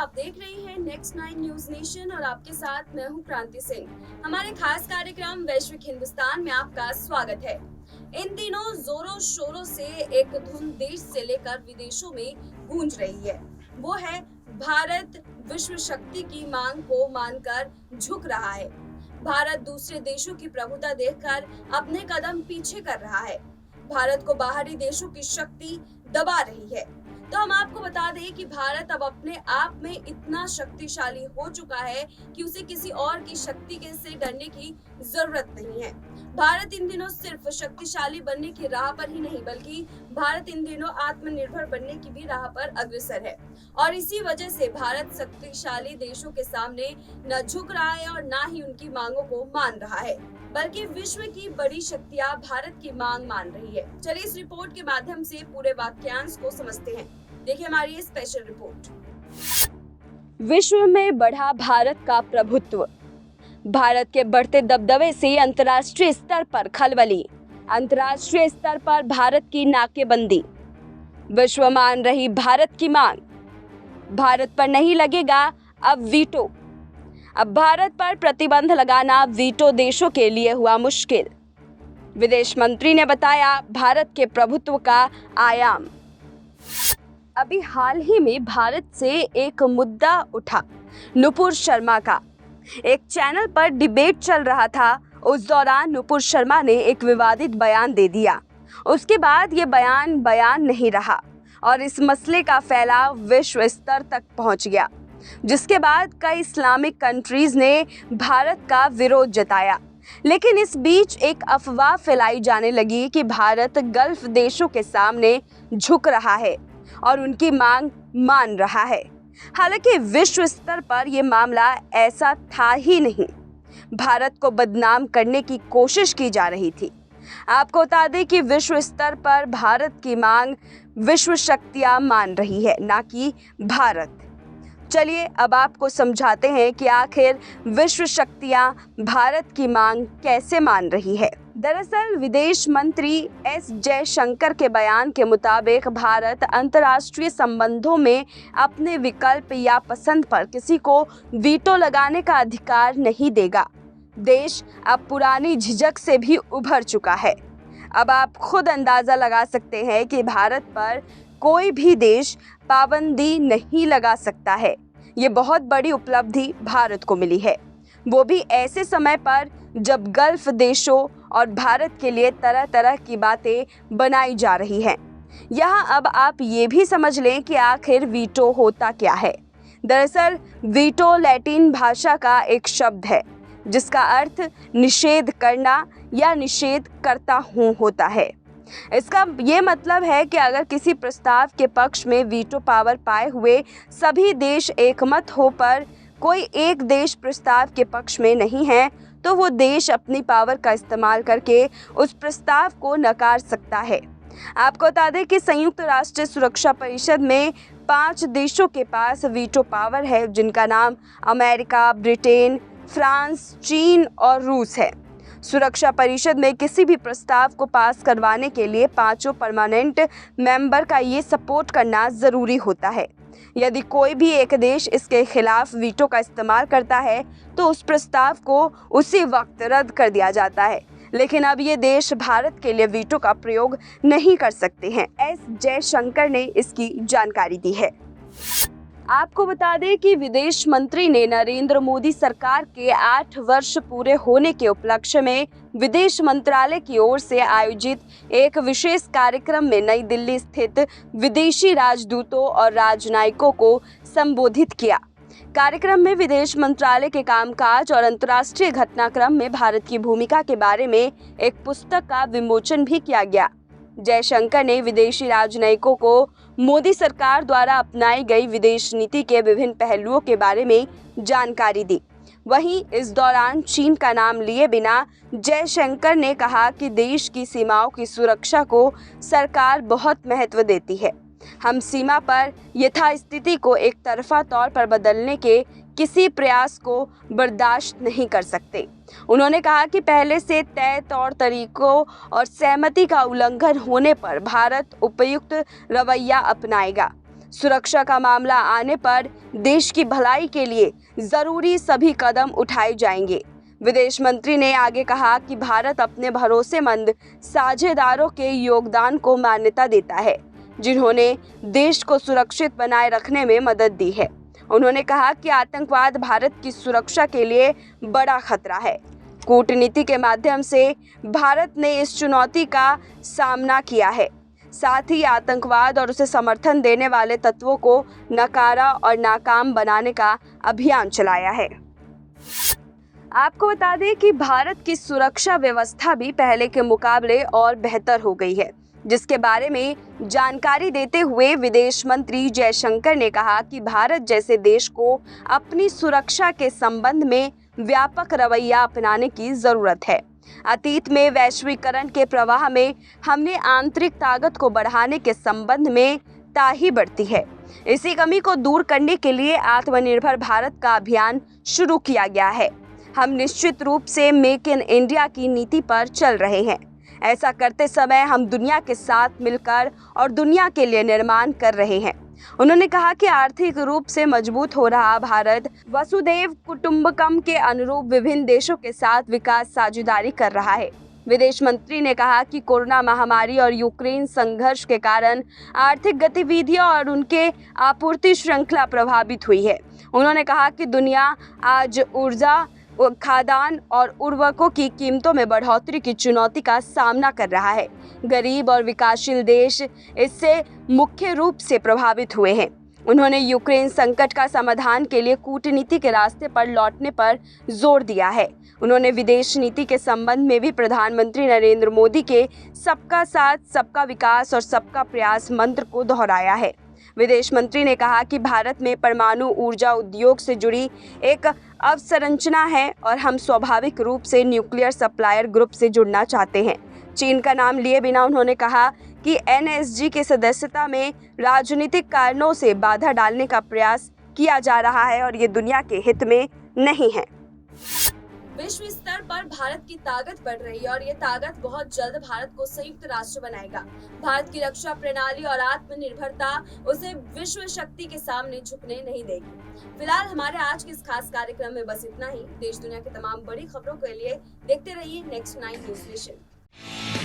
आप देख रहे हैं नेक्स्ट 9 न्यूज नेशन और आपके साथ मैं हूं क्रांति सिंह। हमारे खास कार्यक्रम वैश्विक हिंदुस्तान में आपका स्वागत है। इन दिनों जोरों शोरों से एक धुन देश से लेकर विदेशों में गूंज रही है। वो है भारत विश्व शक्ति की मांग को मानकर झुक रहा है। भारत दूसरे देशों की प्रभुता देखकर अपने कदम पीछे कर रहा है। भारत को बाहरी देशों की शक्ति दबा रही है। तो हम आपको बता दें कि भारत अब अपने आप में इतना शक्तिशाली हो चुका है कि उसे किसी और की शक्ति से डरने की जरूरत नहीं है। भारत इन दिनों सिर्फ शक्तिशाली बनने की राह पर ही नहीं बल्कि भारत इन दिनों आत्मनिर्भर बनने की भी राह पर अग्रसर है और इसी वजह से भारत शक्तिशाली देशों के सामने न झुक रहा है और न ही उनकी मांगों को मान रहा है, बल्कि विश्व की बड़ी शक्तियां भारत की मांग मान रही है। चलिए इस रिपोर्ट के माध्यम से पूरे वाक्यांश को समझते हैं। देखिए हमारी ये स्पेशल रिपोर्ट। विश्व में बढ़ा भारत का प्रभुत्व। भारत के बढ़ते दबदबे से अंतर्राष्ट्रीय स्तर पर खलबली। अंतर्राष्ट्रीय स्तर पर भारत की नाकेबंदी। विश्व मान रही भारत की मांग। भारत पर नहीं लगेगा अब वीटो। अब भारत पर प्रतिबंध लगाना वीटो देशों के लिए हुआ मुश्किल। विदेश मंत्री ने बताया भारत के प्रभुत्व का आयाम। अभी हाल ही में भारत से एक मुद्दा उठा, नुपुर शर्मा का। एक चैनल पर डिबेट चल रहा था। उस दौरान नुपुर शर्मा ने एक विवादित बयान दे दिया। उसके बाद ये बयान नहीं रहा और इस मसले का फैलाव विश्व स्तर तक पहुंच गया, जिसके बाद कई इस्लामिक कंट्रीज ने भारत का विरोध जताया। लेकिन इस बीच एक अफवाह फैलाई जाने लगी कि भारत गल्फ देशों के सामने झुक रहा है और उनकी मांग मान रहा है। हालांकि विश्व स्तर पर यह मामला ऐसा था ही नहीं। भारत को बदनाम करने की कोशिश की जा रही थी। आपको बता दें कि विश्व स्तर पर भारत की मांग विश्व शक्तियां मान रही है, ना कि भारत। चलिए अब आपको समझाते हैं कि आखिर विश्व शक्तियां भारत की मांग कैसे मान रही है। दरअसल विदेश मंत्री एस जयशंकर के बयान के मुताबिक भारत अंतर्राष्ट्रीय संबंधों में अपने विकल्प या पसंद पर किसी को वीटो लगाने का अधिकार नहीं देगा। देश अब पुरानी झिझक से भी उभर चुका है। अब आप खुद अंदाजा लगा सकते हैं कि भारत पर कोई भी देश पाबंदी नहीं लगा सकता है। ये बहुत बड़ी उपलब्धि भारत को मिली है, वो भी ऐसे समय पर जब गल्फ देशों और भारत के लिए तरह तरह की बातें बनाई जा रही हैं। यहाँ अब आप ये भी समझ लें कि आखिर वीटो होता क्या है। दरअसल वीटो लैटिन भाषा का एक शब्द है जिसका अर्थ निषेध करना या निषेध करता हूँ होता है। इसका ये मतलब है कि अगर किसी प्रस्ताव के पक्ष में वीटो पावर पाए हुए सभी देश एकमत हो पर कोई एक देश प्रस्ताव के पक्ष में नहीं है तो वो देश अपनी पावर का इस्तेमाल करके उस प्रस्ताव को नकार सकता है। आपको बता दें कि संयुक्त राष्ट्र सुरक्षा परिषद में 5 देशों के पास वीटो पावर है, जिनका नाम अमेरिका, ब्रिटेन, फ्रांस, चीन और रूस है। सुरक्षा परिषद में किसी भी प्रस्ताव को पास करवाने के लिए 5 परमानेंट मेंबर का ये सपोर्ट करना ज़रूरी होता है। यदि कोई भी एक देश इसके खिलाफ वीटो का इस्तेमाल करता है तो उस प्रस्ताव को उसी वक्त रद्द कर दिया जाता है। लेकिन अब ये देश भारत के लिए वीटो का प्रयोग नहीं कर सकते हैं। एस जयशंकर ने इसकी जानकारी दी है। आपको बता दें कि विदेश मंत्री ने नरेंद्र मोदी सरकार के 8 वर्ष पूरे होने के उपलक्ष्य में विदेश मंत्रालय की ओर से आयोजित एक विशेष कार्यक्रम में नई दिल्ली स्थित विदेशी राजदूतों और राजनयिकों को संबोधित किया। कार्यक्रम में विदेश मंत्रालय के कामकाज और अंतर्राष्ट्रीय घटनाक्रम में भारत की भूमिका के बारे में एक पुस्तक का विमोचन भी किया गया। जयशंकर ने विदेशी राजनयिकों को मोदी सरकार द्वारा अपनाई गई विदेश नीति के विभिन्न पहलुओं के बारे में जानकारी दी। वहीं इस दौरान चीन का नाम लिए बिना जयशंकर ने कहा कि देश की सीमाओं की सुरक्षा को सरकार बहुत महत्व देती है। हम सीमा पर यथास्थिति को एक तरफा तौर पर बदलने के किसी प्रयास को बर्दाश्त नहीं कर सकते। उन्होंने कहा कि पहले से तय तौर तरीकों और सहमति का उल्लंघन होने पर भारत उपयुक्त रवैया अपनाएगा। सुरक्षा का मामला आने पर देश की भलाई के लिए जरूरी सभी कदम उठाए जाएंगे। विदेश मंत्री ने आगे कहा कि भारत अपने भरोसेमंद साझेदारों के योगदान को मान्यता देता है, जिन्होंने देश को सुरक्षित बनाए रखने में मदद दी है। उन्होंने कहा कि आतंकवाद भारत की सुरक्षा के लिए बड़ा खतरा है। कूटनीति के माध्यम से भारत ने इस चुनौती का सामना किया है, साथ ही आतंकवाद और उसे समर्थन देने वाले तत्वों को नकारा और नाकाम बनाने का अभियान चलाया है। आपको बता दें कि भारत की सुरक्षा व्यवस्था भी पहले के मुकाबले और बेहतर हो गई है, जिसके बारे में जानकारी देते हुए विदेश मंत्री जयशंकर ने कहा कि भारत जैसे देश को अपनी सुरक्षा के संबंध में व्यापक रवैया अपनाने की जरूरत है। अतीत में वैश्वीकरण के प्रवाह में हमने आंतरिक ताकत को बढ़ाने के संबंध में ताही बरती है। इसी कमी को दूर करने के लिए आत्मनिर्भर भारत का अभियान शुरू किया गया है। हम निश्चित रूप से मेक इन इंडिया की नीति पर चल रहे हैं। ऐसा करते समय हम दुनिया के साथ मिलकर और दुनिया के लिए निर्माण कर रहे हैं। उन्होंने कहा कि आर्थिक रूप से मजबूत हो रहा भारत वसुधैव कुटुंबकम के अनुरूप विभिन्न देशों के साथ विकास साझेदारी कर रहा है। विदेश मंत्री ने कहा कि कोरोना महामारी और यूक्रेन संघर्ष के कारण आर्थिक गतिविधियां और उनके आपूर्ति श्रृंखला प्रभावित हुई है। उन्होंने कहा कि दुनिया आज ऊर्जा, खाद्यान्न और उर्वरकों की कीमतों में बढ़ोतरी की चुनौती का सामना कर रहा है। गरीब और विकासशील देश इससे मुख्य रूप से प्रभावित हुए हैं। उन्होंने यूक्रेन संकट का समाधान के लिए कूटनीति के रास्ते पर लौटने पर जोर दिया है। उन्होंने विदेश नीति के संबंध में भी प्रधानमंत्री नरेंद्र मोदी के सबका साथ, सबका विकास और सबका प्रयास मंत्र को दोहराया है। विदेश मंत्री ने कहा कि भारत में परमाणु ऊर्जा उद्योग से जुड़ी एक अवसंरचना है और हम स्वाभाविक रूप से न्यूक्लियर सप्लायर ग्रुप से जुड़ना चाहते हैं। चीन का नाम लिए बिना उन्होंने कहा कि एनएसजी की सदस्यता में राजनीतिक कारणों से बाधा डालने का प्रयास किया जा रहा है और ये दुनिया के हित में नहीं है। विश्व स्तर पर भारत की ताकत बढ़ रही है और ये ताकत बहुत जल्द भारत को संयुक्त राष्ट्र बनाएगा। भारत की रक्षा प्रणाली और आत्मनिर्भरता उसे विश्व शक्ति के सामने झुकने नहीं देगी। फिलहाल हमारे आज के इस खास कार्यक्रम में बस इतना ही। देश दुनिया की तमाम बड़ी खबरों के लिए देखते रहिए नेक्स्ट 9 न्यूज़ नेशन।